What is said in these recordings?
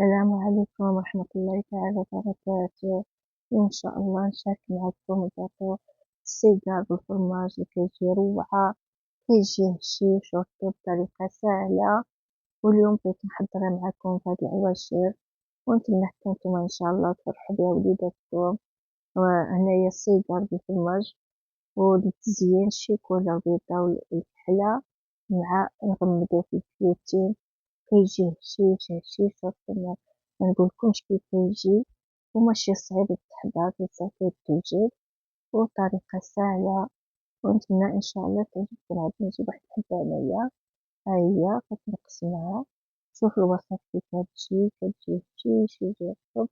السلام عليكم ورحمة الله تعالى وبركاته. إن شاء الله نشارك معكم الجاتو السيجار بالفرماج اللي كيجي روعة، كيجي هشيش وطيب بطريقة سهلة. واليوم بغيت نحضرها معكم في هاد العواشر ونتمنى حتى نتوما إن شاء الله تفرحوا بها وليداتكم. وهنايا السيجار بالفرماج والتزيين شيكولا بيضا والكحلة مع نغمدو في الكليتين، كيجي هشيش هشيش وطيب منقولكمش كيف كيجي، وماشي صعيب التحضير بزاف كيتوجد وطريقة سهلة، ونتمنى إن شاء الله تعجبكم. عاد نجيب واحد الحبة هنايا، ها هي كتنقسمها. شوف الوصفة كيف كتجي هشيش يجي رطب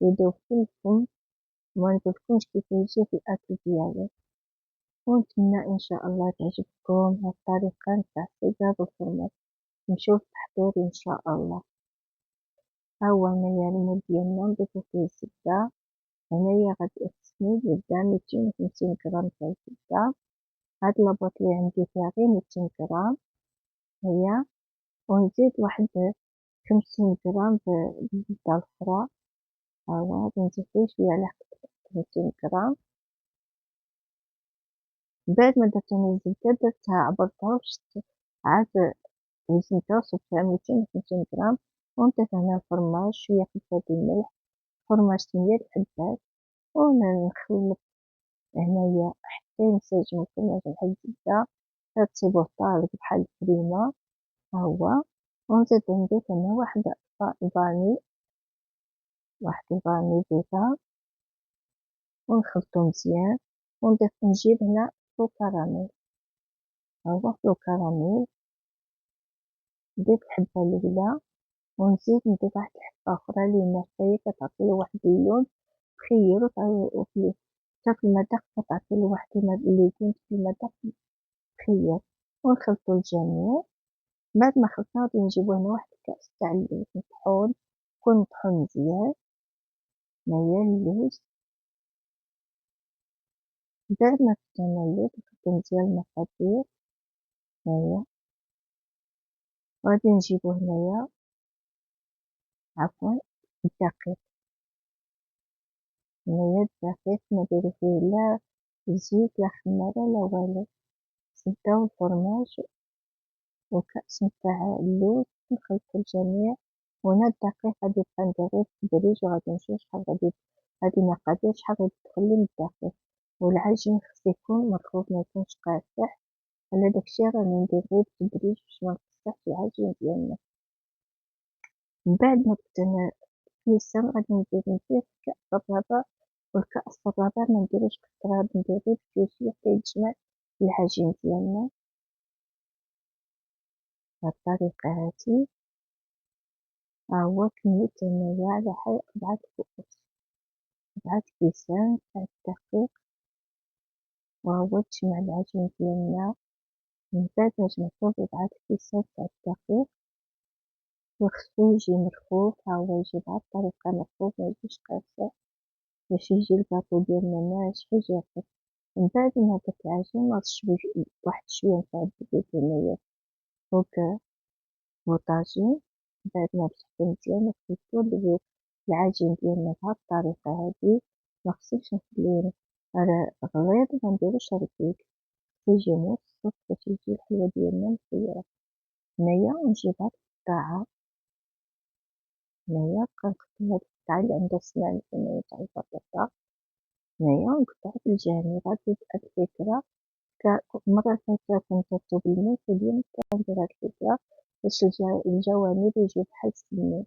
يدوب في الفم، ومنقولكمش كيف يجي في الأكل ديالو. ونتمنى إن شاء الله تعجبكم هاد الطريقة نتاع السيجار بالفرماج. نمشيو للتحضير إن شاء الله. ها هو هنايا المول ديالنا نضيفو فيه الزبدة. هنايا غادي أقسمو زبدة 250 غرام تاع الزبدة، هاد لاباط لي عندي فيها غير 200 غرام هي، ونزيد واحد 50 غرام بالزبدة الأخرى. ها هو غادي نزيد فيه شوية على حسب 200 غرام. بعد ما درت أنا الزبدة درتها عبرتها وشت عاد وزنتها وصبتها 250 غرام، ونضيف هنا الفرماج شوية خفة الملح، فرماج 8 الحبات، ونخلط هنايا حتى ينسجم الفرماج مع الزبدة كتصيبوه طالق بحال الكريمة. ها هو، ونزيد نضيف هنا واحد فاني بيضة ونخلطو مزيان، ونجيب هنا فلو كراميل. ها هو فلو كراميل، نضيف الحبة الأولى ونزيد نضيف واحد الحبة أخرى لأن حتى هي كتعطيلو واحد اللون خير، حتى في المذاق كتعطيلو واحد اللون في المذاق خير. ونخلطو الجميع. بعد ما خلطنا غادي نجيبو هنا واحد الكأس تاع اللوز مطحون، يكون مطحون مزيان. هنايا اللوز، بعد ما فتحنا اللوز نحطو مزيان المقادير. هنايا غادي نجيبو هنايا عفوا الدقيق. هنايا الدقيق منديرو فيه لا زيت لا خمارة لا والو، زبدة والفرماج وكأس نتاع اللوز، نخلطو الجميع. وهنا الدقيق غادي نبقى ندير بالتدريج، وغادي نشوف شحال هادي مقادير شحال غادي تدخلي من الدقيق. والعجين خص يكون مرخوف ميكونش قاصح، على داكشي راني ندير غير بالتدريج باش منقصحش العجين ديالنا. من بعد ما كنت كيسان غادي ندير كأس الربابة، والكأس الربابة منديروش كتر، غادي ندير غير بشوية حتى يتجمع العجين ديالنا بهاد الطريقة هادي. ها هو كملت هنايا على حال 4 كؤوس، 4 كيسان تاع الدقيق. وها هو تجمع العجين ديالنا. من بعد ما جمعتو ب4 كيسان تاع الدقيق وخصو يجي مرفوف. ها هو يجي بهاد الطريقة مرفوف ميجيش قاصح باش يجي الكاطو ديالنا ناجح وجافي. من بعد ما درت العجين نرش واحد شوية نتاع الزبيب هنايا فوق الطاجين. بعد ما مسحتو مزيان وخلطتو نديرو العجين ديالنا بهاد الطريقة هادي، مخصنيش نخليه غليظ منديروش رقيق، يجي متوسط باش يجي الحلوة ديالنا مخيرة. هنايا نجيب هاد القطاعة، هنايا كنقطع هاد القطعة اللي عندها سنان هنايا تاع البطاطا، هنايا نقطعو في الجانب. غادي هاد الفكرة المرة الفايتة كنت درتو بالماء، واليوم كندير هاد الفكرة باش الجوانب يجيو بحال السنين.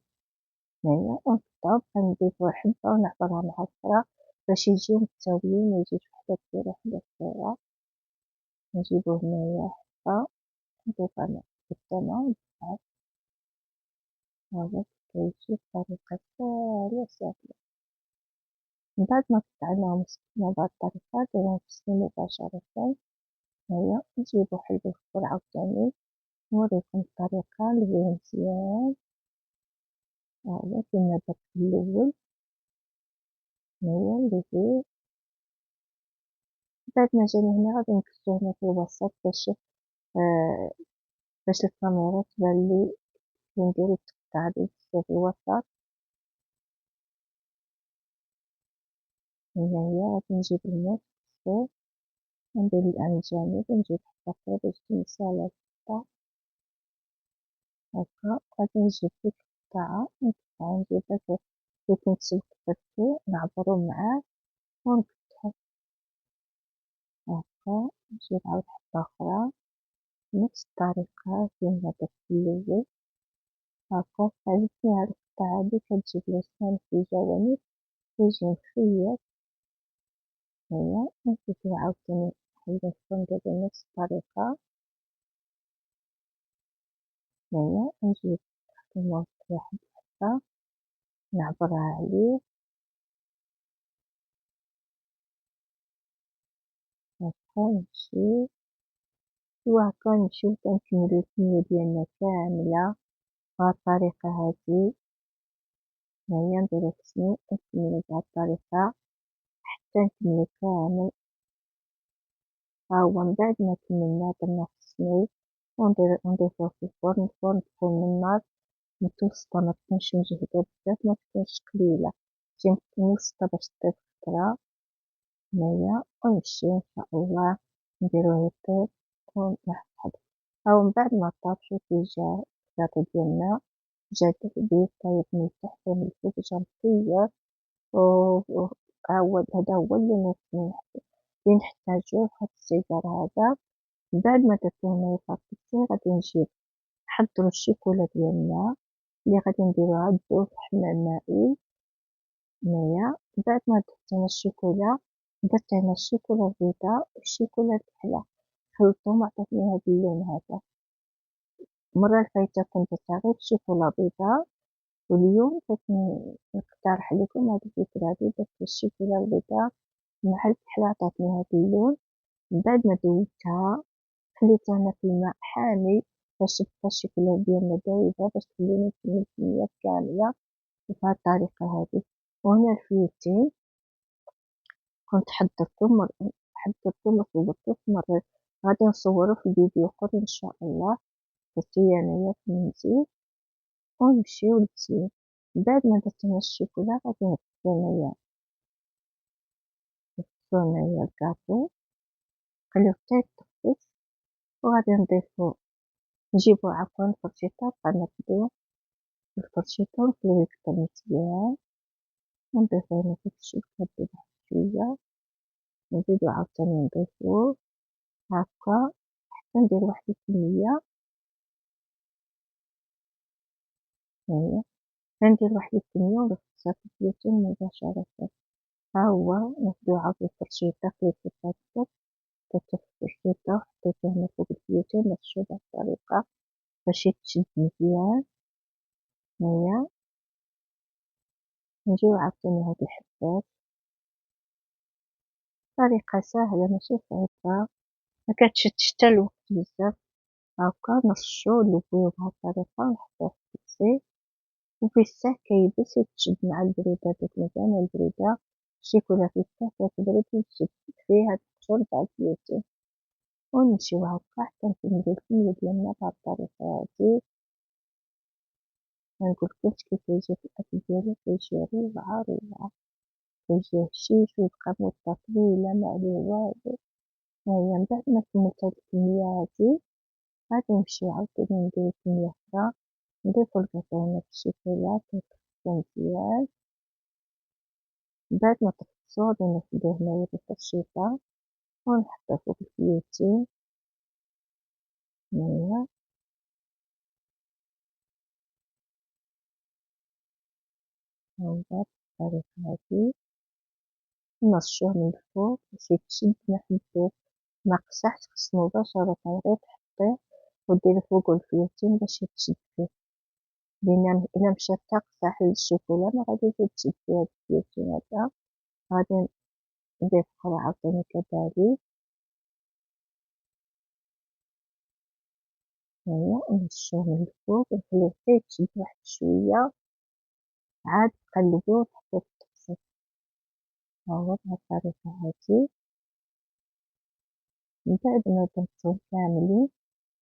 هنايا ونقطعو بحال نضيفو حبة ونعبرها مع الأخرى باش يجيو متساويين، ميجيوش وحدة كبيرة وحدة صغيرة. نجيبو هنايا حبة نضيفها قدامها ونضيفها. هاهو كيجي بطريقة ساهلة. من بعد ما قطعناهم وصفينا بهاد الطريقة نديروهم في السميد مباشرة. هنايا نجيبو حليب الفخور عاوتاني نوريكم الطريقة اللي مزيان. هاهو كيما درت في الأول. هنايا ندير بعد ما جاني هنا غادي نكسو هنا في الوسط باش الكاميرا تبانلي كي ندير التقطاع ديال في الوسط. هنايا غادي نجيب الماء نغسلو وندير على الجانب ونجيب حتى قريب باش تنسى على القطع هكا. غادي نجيب ديك القطعة نجيب داك لي كنت كترتو نعبرو معاه ونقطعو هكا. نجيب عاود حبة أخرى بنفس الطريقة كيما درت في اللول هكا. عجبتني هاد القطعة هادي كتجيب لسان في الجوانب كيجي مخير هنايا. نزيدو عاوتاني نحيدو الفرن نديرو نفس الطريقة هنايا. نجيب الموس واحد الحبة نعبرها عليه هكا نمشي وهكا نمشيو كنكملو الكمية ديالنا كاملة بهاد الطريقة هادي هنايا. نديرو التسميق ونكملو بهاد الطريقة حتى نكملو كامل. ها هو من بعد ما كملنا درنا التسميق ونضيفوه في الفرن. الفرن تكون من نار متوسطة متكونش مجهدة بزاف متكونش قليلة تجي متوسطة باش تطيب خطرة هنايا. ونمشيو ان شاء الله نديروه يطيب ونحط هاو من بعد ما طاب شوفي جا البلاطو ديالنا جا دبيب طايب من التحت ومن الفوق جا مطيب هذا هو اللي نحتاجوه في هاد السيجار هذا. من بعد ما درتو هنايا فاكيتي غادي نجيب نحضرو الشيكولا ديالنا اللي غادي نديروها تذوب في حمام مائي هنايا. من بعد ما درت الشيكولا درت هنا الشيكولا البيضاء والشيكولا الكحلة خلطتهم عطاتني هاد اللون هذا. المرة الفايتة كنت درتها غير شيكولا بيضاء واليوم بغيت نقترح عليكم هاد الفكرة هادي. درت الشيكولا البيضاء مع الكحلة عطاتني هاد اللون. من بعد ما ذوبتها خليتها هنا في الماء حامي باش تبقى الشيكولا ديالنا دايبة باش تخليني نكمل الكمية كاملة بهاد الطريقة هادي. وهنا الفيوتين كنت حضرتهم وصورتو في مرة غادي نصورو في فيديو اخر ان شاء الله. درتو انايا في المنزل ونمشيو للتزيين. من بعد ما درت هنا الشيكولا غادي نغسلو هنايا الكاطو نخليوه حتى يتطفس وغادي نجيبو عفوا الفرشيطة نقدو الفرشيطة ونخليوه يكتر مزيان ونضيفو هنا داك الشيكولا واحد شوية نزيدو عاوتاني نضيفوه هكا حتى ندير واحد الكمية هنايا. غندير واحد الكمية ونغسلها في الزيتون مباشرة. ها هو ناخدو عاود الفرشيطة خليت الفرشيطة درتو في الفرشيطة وحطيتو هنا فوق الزيتون نرشو بهاد الطريقة باش يتشد مزيان هنايا. نجيو عاوتاني هاد الحبات طريقة ساهلة ماشي صعيبة مكتشدش حتى الوقت بزاف هكا. نرشو نلويو بهاد الطريقة ونحطوه في الطبسيل وفيه كيبس يتشد مع البرودة دوك مزيان البرودة الشيكولا فيه كتبرد ويتشد فيه هاد القشور تاع الزيتون ونمشيو هكا حتى نكملو الكمية ديالنا بهاد الطريقة هادي. منقولكمش كيف يجي في الأكل ديالو كيجي روعة روعة كيجي هشيش ويبقى مدة طويلة معليه والو. هاهي من بعد ما كملت هاد الكمية هادي غادي نمشيو عاوتاني نديرو كمية أخرى نضيفو الكاكاو في الشيكولا كيتخلطو مزيان. من بعد ما تخلطو غادي ناخدو هنايا بالفرشيطة ونحطو فوق الفيوتين هنايا من بعد بالطريقة هادي نرشوه من الفوق باش يتشد محبو مقصحش خص مباشرة غير تحطيه وديري فوقو الفيوتين باش يتشد فيه لأن إلا مشى تاقصح للشوكولا مغاديش يتشد فيه هاد الفيوتين هذا. غادي نضيف أخرى عاوتاني كذلك هنايا ونرشوه من الفوق ونخليوه حتى يتشد واحد شوية عاد نقلبوه ونحطوه في الطبسيل. هاهو بهاد الطريقة هادي. من بعد ما درتهم كاملين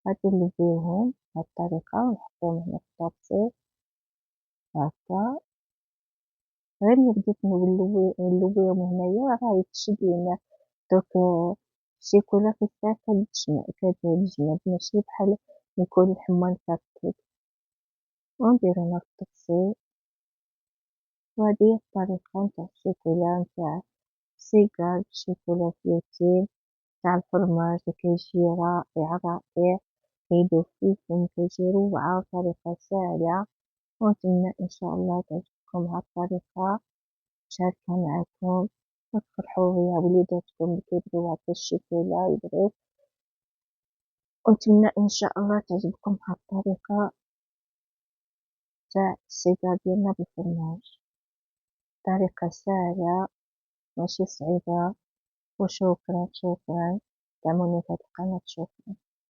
غادي نلويوهم بهاد الطريقة ونحطوهم هنا في الطبسيل هكا غير ملي بديت نلويهم هنايا راه تشد لينا دوك الشيكولا في الساعة كتجمد ماشي بحال يكون الحمار كتطيب ونديرو في الطبسيل وهادي هي الطريقة نتاع الشيكولا نتاع السيكال الشيكولا فلوتيل تاع الفرماج لي كيجي رائع رائع كيدوب في الفم كيجي روعة وطريقة ساهلة ونتمنى إن شاء الله تعجبكم هاد الطريقة نشاركها معاكم وتفرحوا بيا وليداتكم لي كيبغيو هاد الشيكولا يبغيو ونتمنى إن شاء الله تعجبكم هاد الطريقة تاع السيكال ديالنا بالفرماج طريقة ساهلة ماشي صعيبة وشكرا دعموني في هاد القناة شكرا.